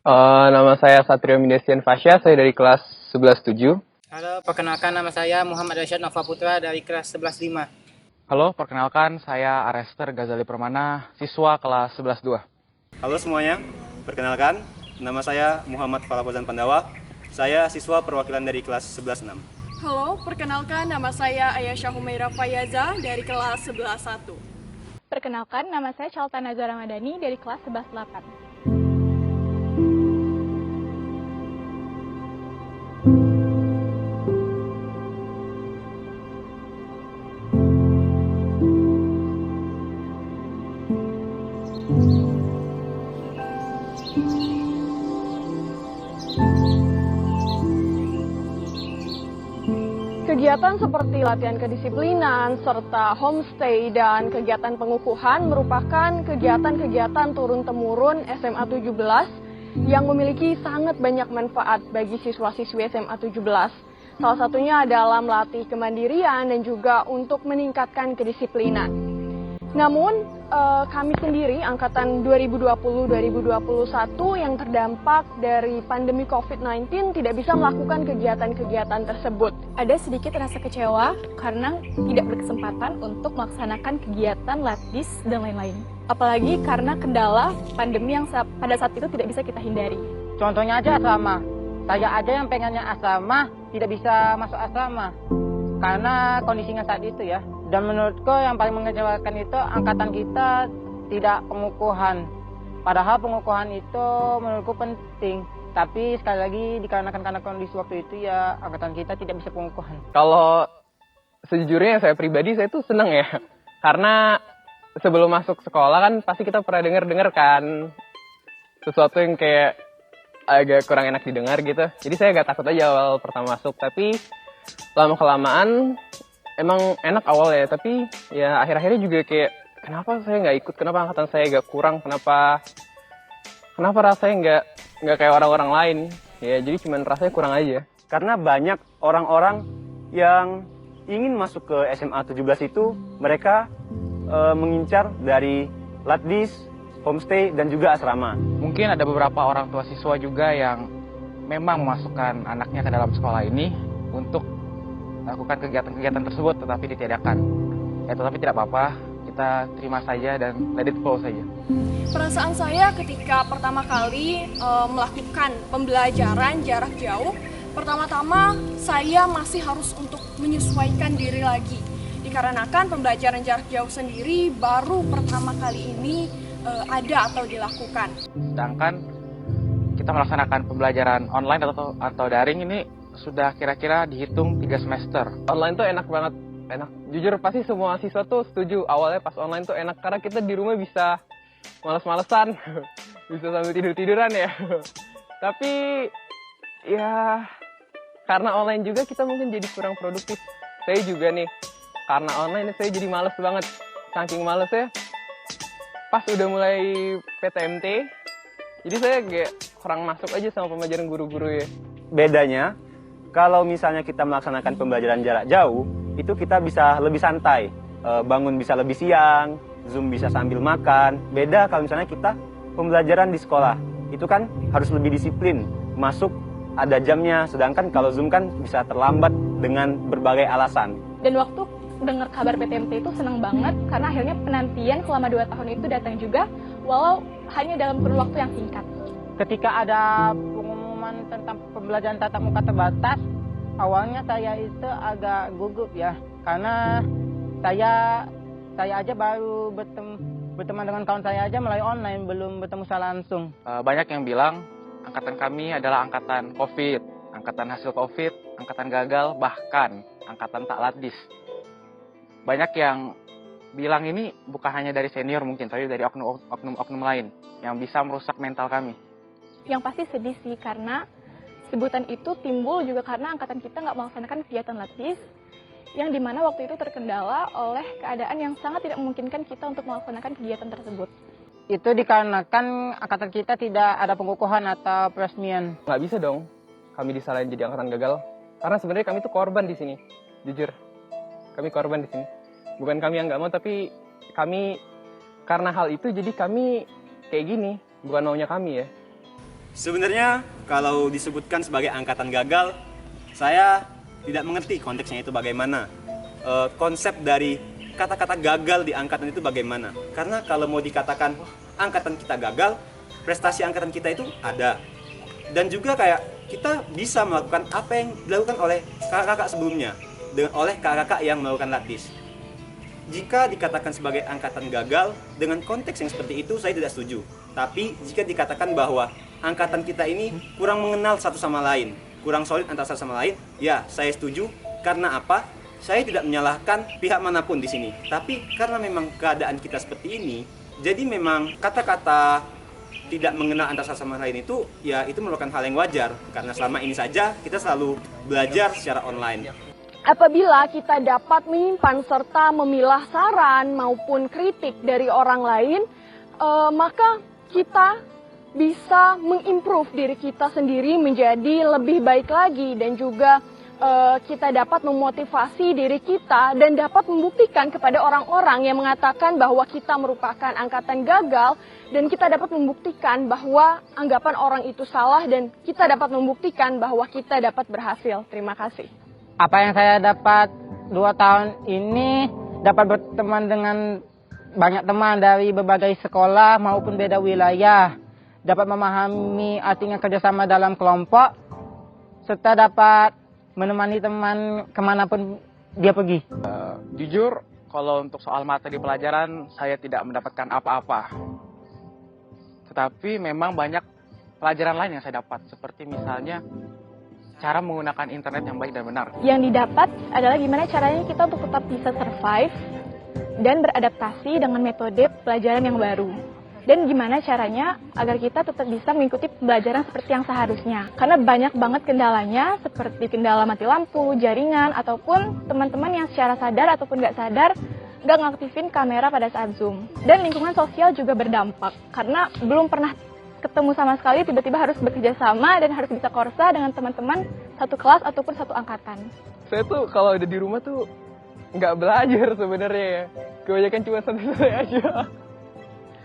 Nama saya Satrio Mindesian Fasya, saya dari kelas 11-7. Halo, perkenalkan nama saya Muhammad Rashad Nova Putra dari kelas 11-5. Halo, perkenalkan saya Arester Ghazali Permana, siswa kelas 11-2. Halo semuanya, perkenalkan nama saya Muhammad Falafozan Pandawa. Saya siswa perwakilan dari kelas 11-6. Halo, perkenalkan nama saya Ayasha Humaira Fayaza dari kelas 11-1. Perkenalkan, nama saya Chalta Nazara Ramadhani dari kelas 11-8. Kegiatan seperti latihan kedisiplinan, serta homestay dan kegiatan pengukuhan merupakan kegiatan-kegiatan turun-temurun SMA 17 yang memiliki sangat banyak manfaat bagi siswa-siswi SMA 17. Salah satunya adalah melatih kemandirian dan juga untuk meningkatkan kedisiplinan. Namun, kami sendiri, Angkatan 2020-2021 yang terdampak dari pandemi COVID-19 tidak bisa melakukan kegiatan-kegiatan tersebut. Ada sedikit rasa kecewa karena tidak berkesempatan untuk melaksanakan kegiatan latih dan lain-lain. Apalagi karena kendala pandemi yang pada saat itu tidak bisa kita hindari. Contohnya aja asrama. Saya aja yang pengennya asrama tidak bisa masuk asrama karena kondisinya saat itu ya. Dan menurutku yang paling mengecewakan itu angkatan kita tidak pengukuhan. Padahal pengukuhan itu menurutku penting. Tapi sekali lagi dikarenakan karena kondisi waktu itu ya angkatan kita tidak bisa pengukuhan. Kalau sejujurnya saya pribadi, saya tuh seneng ya. Karena sebelum masuk sekolah kan pasti kita pernah denger kan sesuatu yang kayak agak kurang enak didengar gitu. Jadi saya gak takut aja awal pertama masuk. Tapi lama-kelamaan emang enak awalnya, tapi ya akhir-akhirnya juga kayak kenapa saya nggak ikut, kenapa angkatan saya nggak kurang, kenapa rasanya nggak kayak orang-orang lain, ya jadi cuman rasanya kurang aja. Karena banyak orang-orang yang ingin masuk ke SMA 17 itu, mereka mengincar dari latdis, homestay, dan juga asrama. Mungkin ada beberapa orang tua siswa juga yang memang memasukkan anaknya ke dalam sekolah ini untuk lakukan kegiatan-kegiatan tersebut tetapi ditiadakan. Ya tetapi tidak apa-apa, kita terima saja dan let it flow saja. Perasaan saya ketika pertama kali melakukan pembelajaran jarak jauh, pertama-tama saya masih harus untuk menyesuaikan diri lagi. Dikarenakan pembelajaran jarak jauh sendiri baru pertama kali ini ada atau dilakukan. Sedangkan kita melaksanakan pembelajaran online atau daring ini sudah kira-kira dihitung 3 semester. Online tuh enak banget, enak. Jujur pasti semua siswa tuh setuju awalnya pas online tuh enak karena kita di rumah bisa males-malesan, bisa sambil tidur-tiduran ya. Tapi ya karena online juga kita mungkin jadi kurang produktif. Saya juga nih, karena online saya jadi males banget. Saking malesnya, pas udah mulai PTMT, jadi saya kayak kurang masuk aja sama pembelajaran guru-guru ya. Bedanya, kalau misalnya kita melaksanakan pembelajaran jarak jauh, itu kita bisa lebih santai. Bangun bisa lebih siang, Zoom bisa sambil makan. Beda kalau misalnya kita pembelajaran di sekolah, itu kan harus lebih disiplin. Masuk ada jamnya, sedangkan kalau Zoom kan bisa terlambat dengan berbagai alasan. Dan waktu dengar kabar PTMT itu senang banget karena akhirnya penantian selama 2 tahun itu datang juga, walau hanya dalam kurun waktu yang singkat. Ketika ada pengumuman tentang pembelajaran tatap muka terbatas, awalnya saya itu agak gugup ya, karena saya aja baru berteman dengan kawan saya aja melalui online, belum bertemu secara langsung. Banyak yang bilang angkatan kami adalah angkatan COVID, angkatan hasil COVID, angkatan gagal, bahkan angkatan tak latdis. Banyak yang bilang ini bukan hanya dari senior mungkin, tapi dari oknum-oknum lain yang bisa merusak mental kami. Yang pasti sedih sih karena sebutan itu timbul juga karena angkatan kita nggak melaksanakan kegiatan latih, yang dimana waktu itu terkendala oleh keadaan yang sangat tidak memungkinkan kita untuk melaksanakan kegiatan tersebut. Itu dikarenakan angkatan kita tidak ada pengukuhan atau peresmian. Nggak bisa dong kami disalahin jadi angkatan gagal, karena sebenarnya kami tuh korban di sini. Jujur, kami korban di sini. Bukan kami yang nggak mau, tapi kami karena hal itu jadi kami kayak gini, bukan maunya kami ya. Sebenarnya kalau disebutkan sebagai angkatan gagal, saya tidak mengerti konteksnya itu bagaimana. Konsep dari kata-kata gagal di angkatan itu bagaimana. Karena kalau mau dikatakan angkatan kita gagal, prestasi angkatan kita itu ada. Dan juga kayak kita bisa melakukan apa yang dilakukan oleh kakak-kakak sebelumnya, oleh kakak-kakak yang melakukan latih. Jika dikatakan sebagai angkatan gagal, dengan konteks yang seperti itu saya tidak setuju. Tapi jika dikatakan bahwa angkatan kita ini kurang mengenal satu sama lain, kurang solid antara satu sama lain, ya saya setuju. Karena apa? Saya tidak menyalahkan pihak manapun di sini. Tapi karena memang keadaan kita seperti ini, jadi memang kata-kata tidak mengenal antara satu sama lain itu, ya itu merupakan hal yang wajar. Karena selama ini saja kita selalu belajar secara online. Apabila kita dapat menyimpan serta memilah saran maupun kritik dari orang lain, maka kita bisa mengimprove diri kita sendiri menjadi lebih baik lagi, dan juga kita dapat memotivasi diri kita dan dapat membuktikan kepada orang-orang yang mengatakan bahwa kita merupakan angkatan gagal, dan kita dapat membuktikan bahwa anggapan orang itu salah, dan kita dapat membuktikan bahwa kita dapat berhasil. Terima kasih. Apa yang saya dapat 2 tahun ini, dapat berteman dengan banyak teman dari berbagai sekolah maupun beda wilayah, dapat memahami artinya kerjasama dalam kelompok, serta dapat menemani teman kemanapun dia pergi. Jujur, kalau untuk soal materi pelajaran, saya tidak mendapatkan apa-apa. Tetapi memang banyak pelajaran lain yang saya dapat, seperti misalnya cara menggunakan internet yang baik dan benar. Yang didapat adalah gimana caranya kita untuk tetap bisa survive dan beradaptasi dengan metode pelajaran yang baru. Dan gimana caranya agar kita tetap bisa mengikuti pembelajaran seperti yang seharusnya. Karena banyak banget kendalanya, seperti kendala mati lampu, jaringan, ataupun teman-teman yang secara sadar ataupun nggak sadar nggak ngaktifin kamera pada saat Zoom. Dan lingkungan sosial juga berdampak, karena belum pernah ketemu sama sekali, tiba-tiba harus bekerja sama dan harus bisa korsa dengan teman-teman satu kelas ataupun satu angkatan. Saya tuh kalau ada di rumah tuh nggak belajar sebenarnya ya. Kebanyakan cuma santai-santai aja.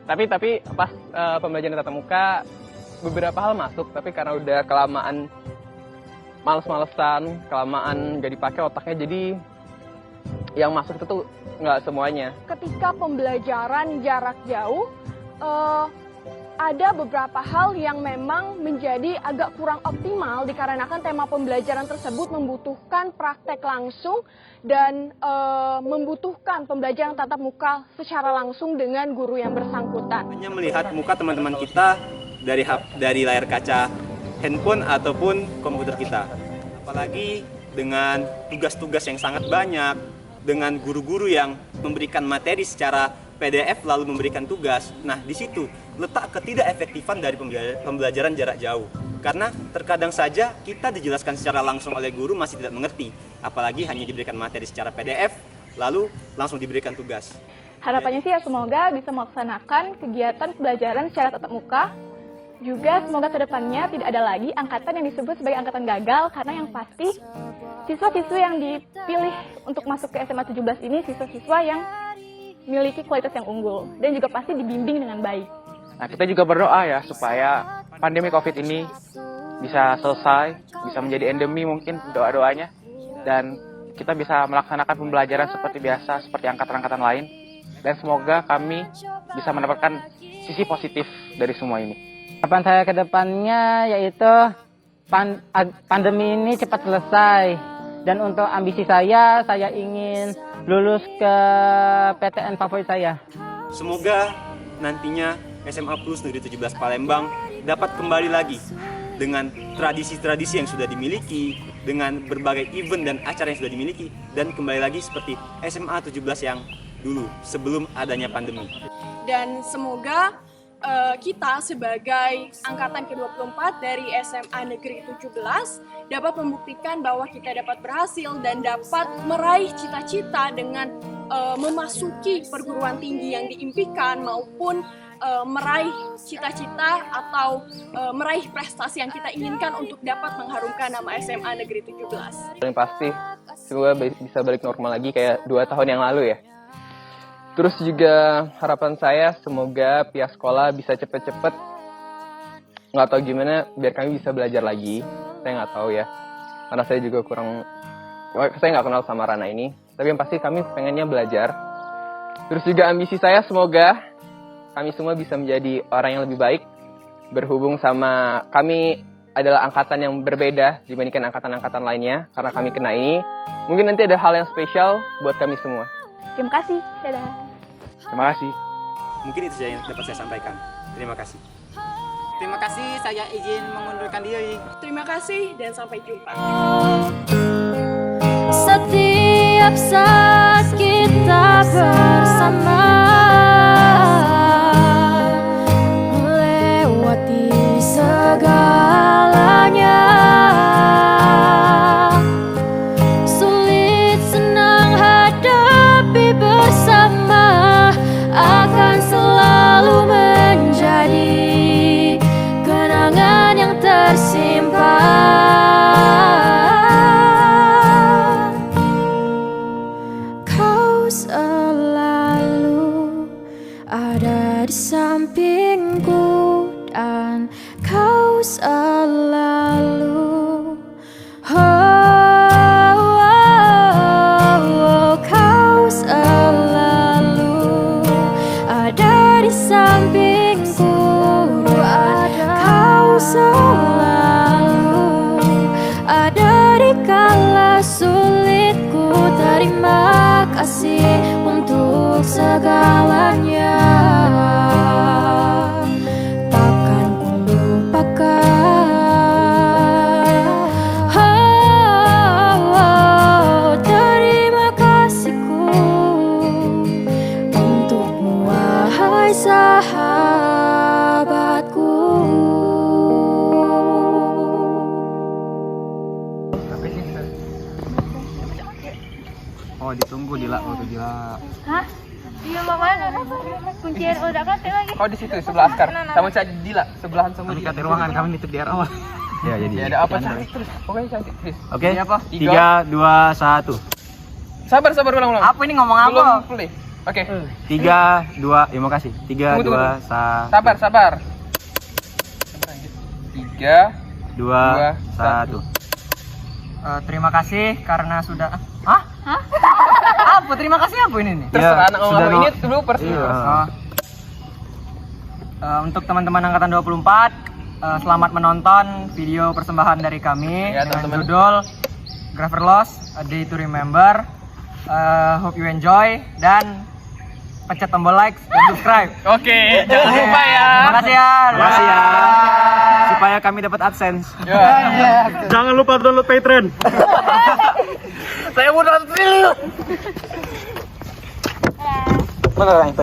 Tapi pas pembelajaran tatap muka beberapa hal masuk, tapi karena udah kelamaan males-malesan, kelamaan gak dipakai otaknya, jadi yang masuk itu tuh nggak semuanya. Ketika pembelajaran jarak jauh, ada beberapa hal yang memang menjadi agak kurang optimal dikarenakan tema pembelajaran tersebut membutuhkan praktek langsung dan membutuhkan pembelajaran tatap muka secara langsung dengan guru yang bersangkutan. Hanya melihat muka teman-teman kita dari layar kaca handphone ataupun komputer kita. Apalagi dengan tugas-tugas yang sangat banyak, dengan guru-guru yang memberikan materi secara PDF lalu memberikan tugas. Nah, di situ letak ketidakefektifan dari pembelajaran jarak jauh. Karena terkadang saja kita dijelaskan secara langsung oleh guru masih tidak mengerti, apalagi hanya diberikan materi secara PDF lalu langsung diberikan tugas. Harapannya sih ya semoga bisa melaksanakan kegiatan pembelajaran secara tatap muka. Juga semoga kedepannya tidak ada lagi angkatan yang disebut sebagai angkatan gagal, karena yang pasti siswa-siswa yang dipilih untuk masuk ke SMA 17 ini siswa-siswa yang memiliki kualitas yang unggul dan juga pasti dibimbing dengan baik. Nah, kita juga berdoa ya supaya pandemi COVID ini bisa selesai, bisa menjadi endemi mungkin doa-doanya, dan kita bisa melaksanakan pembelajaran seperti biasa, seperti angkatan-angkatan lain, dan semoga kami bisa mendapatkan sisi positif dari semua ini. Harapan saya ke depannya yaitu pandemi ini cepat selesai, dan untuk ambisi saya ingin lulus ke PTN favorit saya. Semoga nantinya SMA Plus Negeri 17 Palembang dapat kembali lagi dengan tradisi-tradisi yang sudah dimiliki, dengan berbagai event dan acara yang sudah dimiliki, dan kembali lagi seperti SMA 17 yang dulu sebelum adanya pandemi. Dan semoga kita sebagai angkatan ke-24 dari SMA Negeri 17 dapat membuktikan bahwa kita dapat berhasil dan dapat meraih cita-cita dengan memasuki perguruan tinggi yang diimpikan, maupun meraih cita-cita atau meraih prestasi yang kita inginkan untuk dapat mengharumkan nama SMA Negeri 17. Yang pasti semoga bisa balik normal lagi kayak 2 tahun yang lalu ya. Terus juga harapan saya semoga pihak sekolah bisa cepet-cepet nggak tahu gimana biar kami bisa belajar lagi. Saya nggak tahu ya, karena saya juga saya nggak kenal sama Rana ini. Tapi yang pasti kami pengennya belajar. Terus juga ambisi saya semoga kami semua bisa menjadi orang yang lebih baik. Berhubung sama kami adalah angkatan yang berbeda dibandingkan angkatan-angkatan lainnya. Karena kami kena ini, mungkin nanti ada hal yang spesial buat kami semua. Terima kasih. Dadah. Terima kasih. Mungkin itu saja yang dapat saya sampaikan. Terima kasih. Terima kasih, saya izin mengundurkan diri. Terima kasih dan sampai jumpa. Setiap saat kita bersama melewati segalanya, sulit senang hadapi bersama, akan selalu menjadi kenangan yang tersimpan. Selalu ada di sampingku dan kau selalu kau selalu ada di sampingku dan kau selalu ada di kala sulit ku terima. Kasih untuk segalanya, takkan ku lupakan. Terima kasihku untukmu, wahai sahabatku. Oh, ditunggu Dila, Dila. Hah? Iya makanya kuncian udah kate lagi. Kau di situ sebelah Askar, sama Cak Dila sebelahan sama Kami dia. kata ruangan, kami nitip di awal. Ya, jadi. Ya ada apa cantik terus? Pokoknya cantik terus. Oke. Ini apa? 3, 2, 1. Sabar ulang. Apa ini ngomong Belum apa? play. Oke. 3, 2, ya makasih. 3, Tunggu. 2, 1. Sabar. 3, 2, 1. Terima kasih karena sudah. Hah? Apa? Terima kasih apa ini nih? terserah anak sudah ngomong ini dulu personal. Iya. Untuk teman-teman angkatan 24, selamat menonton video persembahan dari kami Ya, dengan teman-teman. judul Graverlos, A Day to Remember. Hope you enjoy dan pencet tombol like dan subscribe. Oke, jangan lupa ya. Terima kasih ya. Terima kasih ya. Supaya kami dapat AdSense. Ya. Jangan lupa download Patreon. Saya mau 200 triliun. Beneran.